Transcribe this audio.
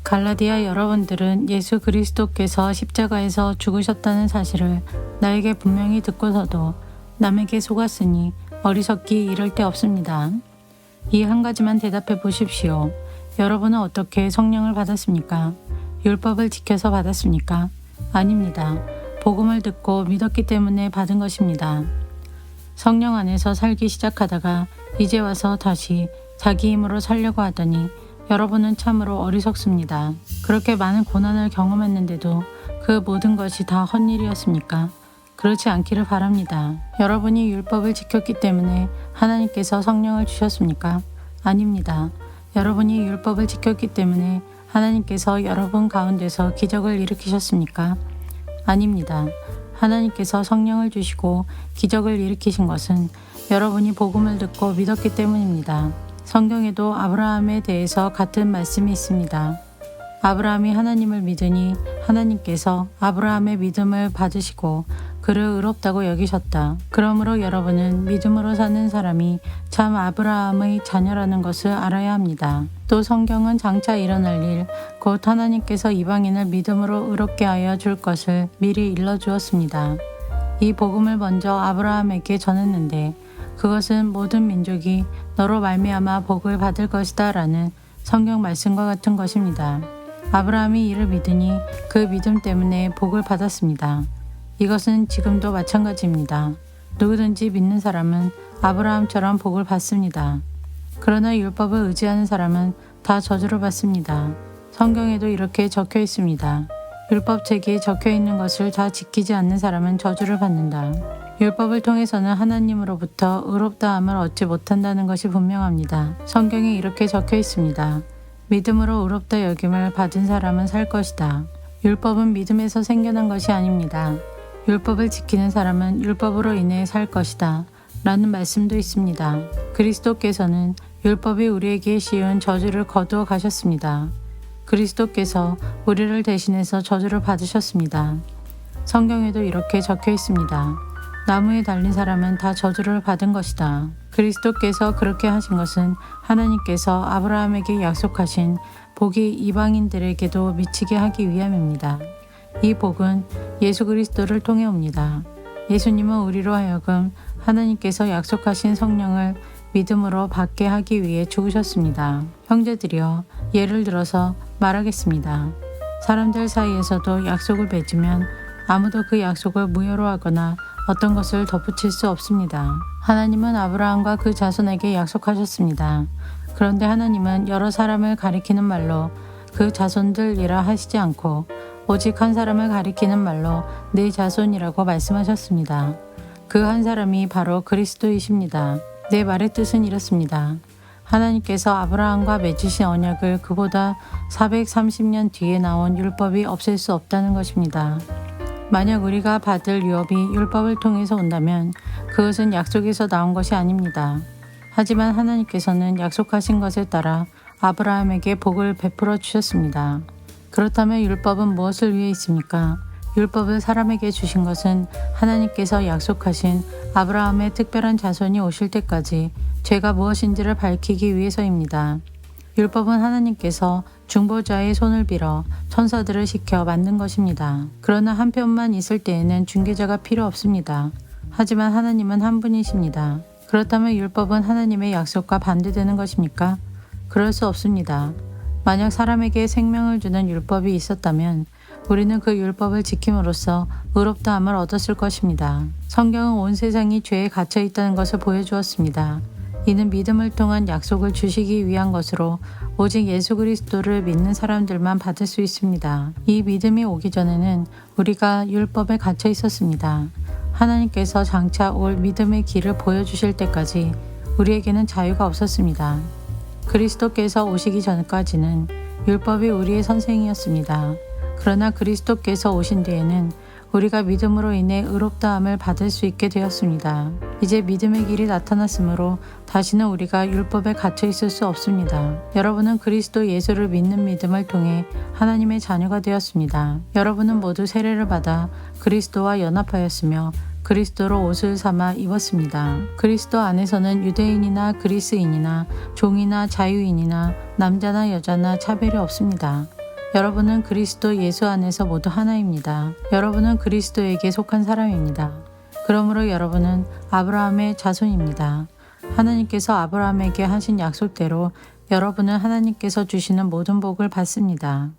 갈라디아 여러분들은 예수 그리스도께서 십자가에서 죽으셨다는 사실을 나에게 분명히 듣고서도 남에게 속았으니 어리석기 이를 데 없습니다. 이 한 가지만 대답해 보십시오. 여러분은 어떻게 성령을 받았습니까? 율법을 지켜서 받았습니까? 아닙니다. 복음을 듣고 믿었기 때문에 받은 것입니다. 성령 안에서 살기 시작하다가 이제 와서 다시 자기 힘으로 살려고 하더니 여러분은 참으로 어리석습니다. 그렇게 많은 고난을 경험했는데도 그 모든 것이 다 헛일이었습니까? 그렇지 않기를 바랍니다. 여러분이 율법을 지켰기 때문에 하나님께서 성령을 주셨습니까? 아닙니다. 여러분이 율법을 지켰기 때문에 하나님께서 여러분 가운데서 기적을 일으키셨습니까? 아닙니다. 하나님께서 성령을 주시고 기적을 일으키신 것은 여러분이 복음을 듣고 믿었기 때문입니다. 성경에도 아브라함에 대해서 같은 말씀이 있습니다. 아브라함이 하나님을 믿으니 하나님께서 아브라함의 믿음을 받으시고 그를 의롭다고 여기셨다. 그러므로 여러분은 믿음으로 사는 사람이 참 아브라함의 자녀라는 것을 알아야 합니다. 또 성경은 장차 일어날 일, 곧 하나님께서 이방인을 믿음으로 의롭게 하여 줄 것을 미리 일러주었습니다. 이 복음을 먼저 아브라함에게 전했는데 그것은 모든 민족이 너로 말미암아 복을 받을 것이다 라는 성경 말씀과 같은 것입니다. 아브라함이 이를 믿으니 그 믿음 때문에 복을 받았습니다. 이것은 지금도 마찬가지입니다. 누구든지 믿는 사람은 아브라함처럼 복을 받습니다. 그러나 율법을 의지하는 사람은 다 저주를 받습니다. 성경에도 이렇게 적혀 있습니다. 율법책에 적혀 있는 것을 다 지키지 않는 사람은 저주를 받는다. 율법을 통해서는 하나님으로부터 의롭다함을 얻지 못한다는 것이 분명합니다. 성경에 이렇게 적혀 있습니다. 믿음으로 의롭다 여김을 받은 사람은 살 것이다. 율법은 믿음에서 생겨난 것이 아닙니다. 율법을 지키는 사람은 율법으로 인해 살 것이다. 라는 말씀도 있습니다. 그리스도께서는 율법이 우리에게 씌운 저주를 거두어 가셨습니다. 그리스도께서 우리를 대신해서 저주를 받으셨습니다. 성경에도 이렇게 적혀 있습니다. 나무에 달린 사람은 다 저주를 받은 것이다. 그리스도께서 그렇게 하신 것은 하나님께서 아브라함에게 약속하신 복이 이방인들에게도 미치게 하기 위함입니다. 이 복은 예수 그리스도를 통해 옵니다. 예수님은 우리로 하여금 하나님께서 약속하신 성령을 믿음으로 받게 하기 위해 죽으셨습니다. 형제들이여, 예를 들어서 말하겠습니다. 사람들 사이에서도 약속을 맺으면 아무도 그 약속을 무효로 하거나 어떤 것을 덧붙일 수 없습니다. 하나님은 아브라함과 그 자손에게 약속하셨습니다. 그런데 하나님은 여러 사람을 가리키는 말로 그 자손들이라 하시지 않고 오직 한 사람을 가리키는 말로 네 자손이라고 말씀하셨습니다. 그 한 사람이 바로 그리스도이십니다. 내 말의 뜻은 이렇습니다. 하나님께서 아브라함과 맺으신 언약을 그보다 430년 뒤에 나온 율법이 없앨 수 없다는 것입니다. 만약 우리가 받을 유업이 율법을 통해서 온다면 그것은 약속에서 나온 것이 아닙니다. 하지만 하나님께서는 약속하신 것에 따라 아브라함에게 복을 베풀어 주셨습니다. 그렇다면 율법은 무엇을 위해 있습니까? 율법을 사람에게 주신 것은 하나님께서 약속하신 아브라함의 특별한 자손이 오실 때까지 죄가 무엇인지를 밝히기 위해서입니다. 율법은 하나님께서 중보자의 손을 빌어 천사들을 시켜 만든 것입니다. 그러나 한편만 있을 때에는 중개자가 필요 없습니다. 하지만 하나님은 한 분이십니다. 그렇다면 율법은 하나님의 약속과 반대되는 것입니까? 그럴 수 없습니다. 만약 사람에게 생명을 주는 율법이 있었다면 우리는 그 율법을 지킴으로써 의롭다함을 얻었을 것입니다. 성경은 온 세상이 죄에 갇혀 있다는 것을 보여주었습니다. 이는 믿음을 통한 약속을 주시기 위한 것으로 오직 예수 그리스도를 믿는 사람들만 받을 수 있습니다. 이 믿음이 오기 전에는 우리가 율법에 갇혀 있었습니다. 하나님께서 장차 올 믿음의 길을 보여주실 때까지 우리에게는 자유가 없었습니다. 그리스도께서 오시기 전까지는 율법이 우리의 선생이었습니다. 그러나 그리스도께서 오신 뒤에는 우리가 믿음으로 인해 의롭다함을 받을 수 있게 되었습니다. 이제 믿음의 길이 나타났으므로 다시는 우리가 율법에 갇혀 있을 수 없습니다. 여러분은 그리스도 예수를 믿는 믿음을 통해 하나님의 자녀가 되었습니다. 여러분은 모두 세례를 받아 그리스도와 연합하였으며 그리스도로 옷을 삼아 입었습니다. 그리스도 안에서는 유대인이나 그리스인이나 종이나 자유인이나 남자나 여자나 차별이 없습니다. 여러분은 그리스도 예수 안에서 모두 하나입니다. 여러분은 그리스도에게 속한 사람입니다. 그러므로 여러분은 아브라함의 자손입니다. 하나님께서 아브라함에게 하신 약속대로 여러분은 하나님께서 주시는 모든 복을 받습니다.